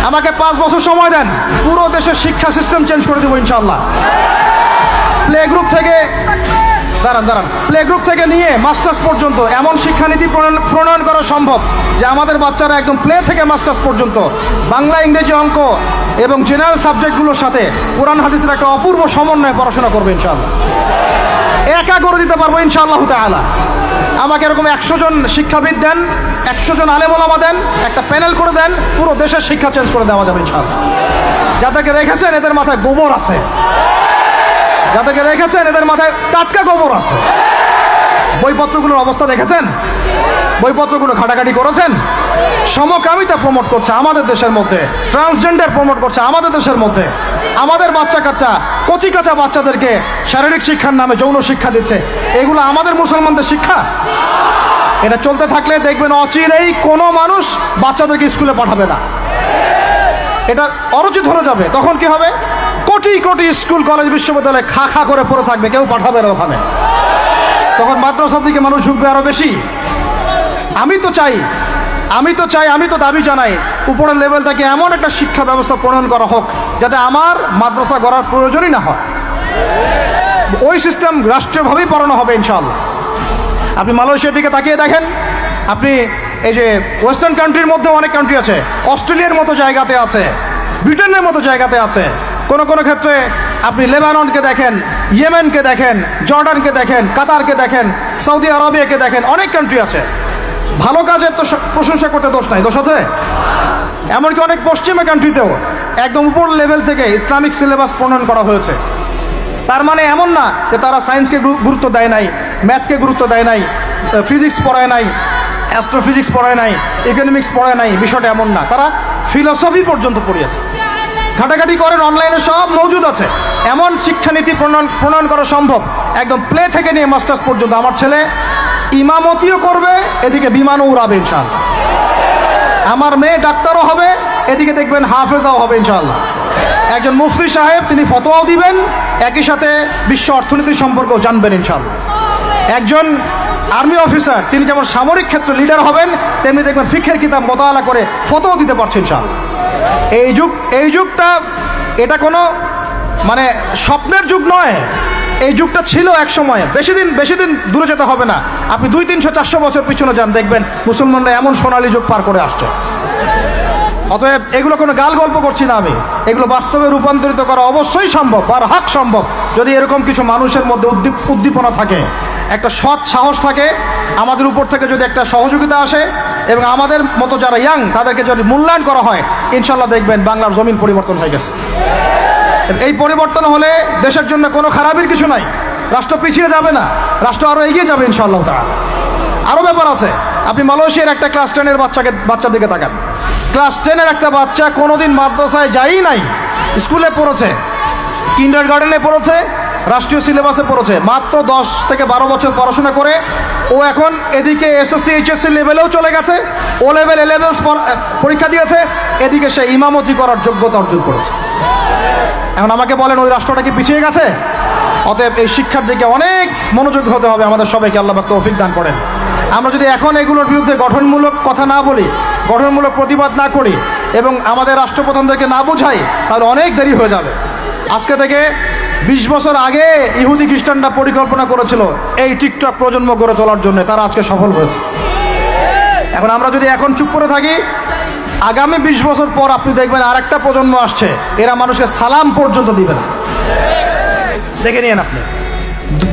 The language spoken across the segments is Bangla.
আমাকে 5 বছর সময় দেন, পুরো দেশের শিক্ষা সিস্টেম চেঞ্জ করে দেবো ইনশাআল্লাহ। প্লে গ্রুপ থেকে প্লে গ্রুপ থেকে নিয়ে মাস্টার্স পর্যন্ত এমন শিক্ষানীতি প্রণয়ন করা সম্ভব যে আমাদের বাচ্চারা একদম প্লে থেকে মাস্টার্স পর্যন্ত বাংলা, ইংরেজি, অঙ্ক এবং জেনারেল সাবজেক্টগুলোর সাথে কোরআন হাদিসের একটা অপূর্ব সমন্বয়ে পড়াশোনা করবে ইনশাআল্লাহ। একা করে দিতে পারবো ইনশাআল্লাহ তাআলা। আমাকে এরকম 100 জন শিক্ষাবিদ দেন, 100 জন আলেম ওলামা দেন, একটা প্যানেল করে দেন, পুরো দেশের শিক্ষা চেঞ্জ করে দেওয়া যাবে ইনশাআল্লাহ। যাদেরকে রেখেছেন এদের মাথায় গোবর আছে, যাদেরকে রেখেছেন এদের মাথায় টাটকা গোবর আছে। বইপত্রগুলোর অবস্থা দেখেছেন? বইপত্রগুলো ঘাটাঘাটি করেছেন? সমকামিতা প্রমোট করছে আমাদের দেশের মধ্যে, ট্রান্সজেন্ডার প্রমোট করছে আমাদের দেশের মধ্যে, আমাদের বাচ্চা কাচ্চা কচি কাঁচা বাচ্চাদেরকে শারীরিক শিক্ষার নামে যৌন শিক্ষা দিচ্ছে। এগুলো আমাদের মুসলমানদের শিক্ষা? এটা চলতে থাকলে দেখবেন অচিরেই কোনো মানুষ বাচ্চাদেরকে স্কুলে পাঠাবে না, এটা অরুচি ধরে যাবে। তখন কি হবে? কোটি কোটি স্কুল, কলেজ, বিশ্ববিদ্যালয়ে খা খা করে পড়ে থাকবে, কেউ পাঠাবে না ওখানে। তখন মাদ্রাসার দিকে মানুষ ঝুঁকবে আরো বেশি। আমি তো দাবি জানাই উপরের লেভেল থেকে এমন একটা শিক্ষা ব্যবস্থা প্রণয়ন করা হোক যাতে আমার মাদ্রাসা গড়ার প্রয়োজনই না হয়। ওই সিস্টেম রাষ্ট্রীয়ভাবেই পড়ানো হবে ইনশাআল্লাহ। আপনি মালয়েশিয়ার দিকে তাকিয়ে দেখেন, আপনি এই যে ওয়েস্টার্ন কান্ট্রির মধ্যে অনেক কান্ট্রি আছে, অস্ট্রেলিয়ার মতো জায়গাতে আছে, ব্রিটেনের মতো জায়গাতে আছে, কোনো কোনো ক্ষেত্রে আপনি লেবাননকে দেখেন, ইয়েমেনকে দেখেন, জর্ডানকে দেখেন, কাতারকে দেখেন, সৌদি আরবিয়াকে দেখেন, অনেক কান্ট্রি আছে। ভালো কাজের তো প্রশংসা করতে দোষ নাই, দোষ আছে? এমনকি অনেক পশ্চিমা কান্ট্রিতেও একদম উপর লেভেল থেকে ইসলামিক সিলেবাস প্রণয়ন করা হয়েছে। তার মানে এমন না যে তারা সায়েন্সকে গুরুত্ব দেয় নাই, ম্যাথকে গুরুত্ব দেয় নাই, ফিজিক্স পড়ায় নাই, অ্যাস্ট্রোফিজিক্স পড়ায় নাই, ইকোনমিক্স পড়ায় নাই, বিষয়টা এমন না। তারা ফিলোসফি পর্যন্ত পড়িয়েছে। ঘাটাঘাটি করেন, অনলাইনে সব মজুদ আছে। এমন শিক্ষানীতি প্রণয়ন করা সম্ভব একদম প্লে থেকে নিয়ে মাস্টার্স পর্যন্ত। আমার ছেলে ইমামতিও করবে, এদিকে বিমানও উড়াবে ইনশাআল্লাহ। আমার মেয়ে ডাক্তারও হবে, এদিকে দেখবেন হাফেজাও হবে ইনশাআল্লাহ। একজন মুফতি সাহেব, তিনি ফতোয়াও দিবেন, একই সাথে বিশ্ব অর্থনীতি সম্পর্কেও জানবেন ইনশাআল্লাহ। একজন আর্মি অফিসার, তিনি যেমন সামরিক ক্ষেত্রে লিডার হবেন, তেমনি দেখবেন ফিকহের কিতাব মোতালা করে ফতোয়া দিতে পারছেন ইনশাআল্লাহ। এই যুগটা এটা কোনো মানে স্বপ্নের যুগ নয়, এই যুগটা ছিল এক সময়। বেশি দিন দূরে যেতে হবে না, আপনি 200, 300, 400 বছর পিছনে যান, দেখবেন মুসলমানরা এমন সোনালী যুগ পার করে আসছে। অতএব এগুলো কোনো গাল গল্প করছি না আমি, এগুলো বাস্তবে রূপান্তরিত করা অবশ্যই সম্ভব, বারহাক সম্ভব, যদি এরকম কিছু মানুষের মধ্যে উদ্দীপনা থাকে, একটা সৎ সাহস থাকে, আমাদের উপর থেকে যদি একটা সহযোগিতা আসে এবং আমাদের মতো যারা ইয়াং তাদেরকে যদি মূল্যায়ন করা হয়, ইনশাল্লাহ দেখবেন বাংলার জমিন পরিবর্তন হয়ে গেছে। এই পরিবর্তন হলে দেশের জন্য কোনো খারাপের কিছু নাই, রাষ্ট্র পিছিয়ে যাবে না, রাষ্ট্র আরও এগিয়ে যাবে ইনশাআল্লাহ তাআলা। আরও ব্যাপার আছে, আপনি মালয়েশিয়ার একটা ক্লাস 10-এর বাচ্চার দিকে তাকান। ক্লাস 10-এর একটা বাচ্চা কোনোদিন মাদ্রাসায় যায়ই নাই, স্কুলে পড়েছে, কিন্ডার গার্ডেনে পড়েছে, রাষ্ট্রীয় সিলেবাসে পড়েছে, মাত্র 10 থেকে 12 বছর পড়াশোনা করে ও এখন এদিকে এসএসসি এইচএসসি লেভেলেও চলে গেছে, ও লেভেল এ লেভেল পরীক্ষা দিয়েছে, এদিকে সে ইমামতি করার যোগ্যতা অর্জন করেছে। এখন আমাকে বলেন, ওই রাষ্ট্রটা কি পিছিয়ে গেছে? অতএব এই শিক্ষার দিকে অনেক মনোযোগ হতে হবে আমাদের সবাইকে, আল্লাহ পাক তৌফিক দান করেন। আমরা যদি এখন এগুলোর বিরুদ্ধে গঠনমূলক কথা না বলি, গঠনমূলক প্রতিবাদ না করি এবং আমাদের রাষ্ট্রপ্রধানদেরকে না বোঝাই, তাহলে অনেক দেরি হয়ে যাবে। আজকে থেকে 20 বছর আগে ইহুদি খ্রিস্টানরা পরিকল্পনা করেছিল এই টিকটক প্রজন্ম গড়ে তোলার জন্য, তারা আজকে সফল হয়েছে। এখন আমরা যদি এখন চুপ করে থাকি, আগামী 20 বছর পর আপনি দেখবেন আরেকটা প্রজন্ম আসছে, এরা মানুষকে সালাম পর্যন্ত দিবে না। দেখে নিয়েন আপনি,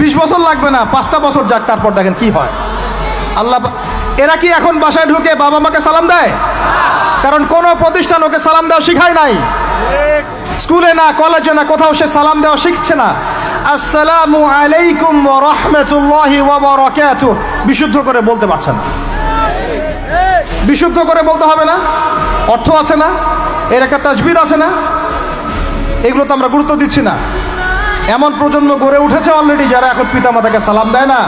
20 বছর লাগবে না, 5টা বছর যাক, তারপর দেখেন কি হয়। এরা কি এখন বাসায় ঢুকে বাবা মাকে সালাম দেয়? কারণ কোন প্রতিষ্ঠান ওকে সালাম দেওয়া শিখায় নাই, স্কুলে না, কলেজে না, কোথাও সে সালাম দেওয়া শিখছে না। আসসালামু আলাইকুম ওয়া রাহমাতুল্লাহি ওয়া বারাকাতুহু বিশুদ্ধ করে বলতে পারছে না। বিশুদ্ধ করে বলতে হবে না? অর্থ আছে না? এর একটা তাজবির আছে না? এগুলো তো আমরা গুরুত্ব দিচ্ছি না। এমন প্রজন্ম গড়ে উঠেছে অলরেডি যারা এখন পিতা মাতাকে সালাম দেয় না,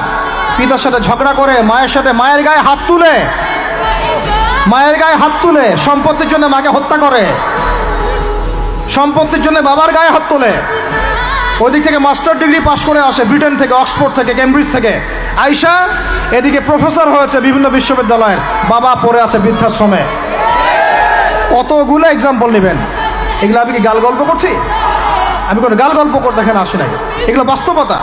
পিতার সাথে ঝগড়া করে, মায়ের সাথে মায়ের গায়ে হাত তুলে, সম্পত্তির জন্য মাকে হত্যা করে, সম্পত্তির জন্য বাবার গায়ে হাত তোলে। ওই দিক থেকে মাস্টার ডিগ্রি পাশ করে আসে ব্রিটেন থেকে, অক্সফোর্ড থেকে, কেমব্রিজ থেকে আইসা এদিকে প্রফেসর হয়েছে বিভিন্ন বিশ্ববিদ্যালয়ের, বাবা পড়ে আছে বৃদ্ধাশ্রমে। কতগুলো এক্সাম্পল নেবেন? এগুলো আমি কি গাল গল্প করছি? আমি কোনো গাল গল্প করতে এখানে আসি নাই, এগুলো বাস্তবতা।